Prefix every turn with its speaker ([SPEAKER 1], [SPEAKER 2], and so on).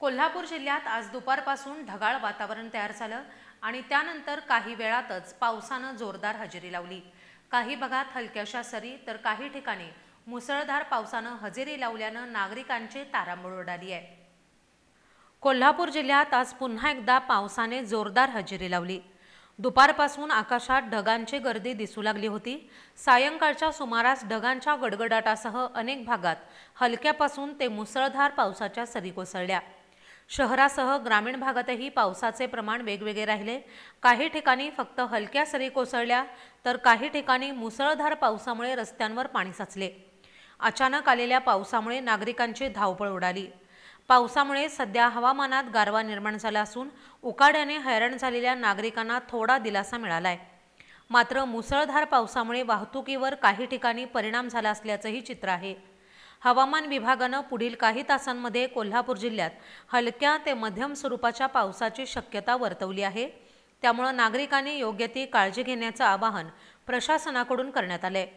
[SPEAKER 1] कोल्हापूर जिल्ह्यात आज दुपारपासून ढगाळ वातावरण तयार झालं आणि त्यानंतर काही वेळातच पावसानं जोरदार हजेरी लावली। काही भागात हलक्याशा सरी तर काही ठिकाणी मुसळधार पावसानं हजेरी लावल्यानं नागरिकांची तारांबळ उडाली आहे। कोल्हापूर जिल्ह्यात आज पुन्हा एकदा पावसाने जोरदार हजेरी लावली। दुपारपासून आकाशात ढगांची गर्दी दिसू लागली होती। सायंकाळच्या सुमारास ढगांच्या गडगडाटासह अनेक भागात हलक्यापासून ते मुसळधार पावसाच्या सरी कोसळल्या। शहरासह ग्रामीण भागातही पावसाचे प्रमाण वेगवेगळे राहिले। काही ठिकाणी फक्त हलक्या सरी कोसळल्या तर काही ठिकाणी मुसळधार पावसामुळे रस्त्यांवर पाणी साचले। अचानक आलेल्या पावसामुळे नागरिकांची धावपळ उडाली। पावसामुळे सध्या हवामानात गारवा निर्माण झाला असून उकाड्याने हैराण झालेल्या नागरिकांना थोडा दिलासा मिळालाय। मात्र मुसळधार पावसामुळे वाहतुकीवर काही ठिकाणी परिणाम झाला असल्याचंही चित्र आहे। हवामान विभागानं पुढील काही तासांमध्ये कोल्हापूर जिल्ह्यात हलक्या ते मध्यम स्वरूपाच्या पावसाची शक्यता वर्तवली आहे। त्यामुळे नागरिकांनी योग्य ती काळजी घेण्याचं आवाहन प्रशासनाकडून करण्यात आलंय।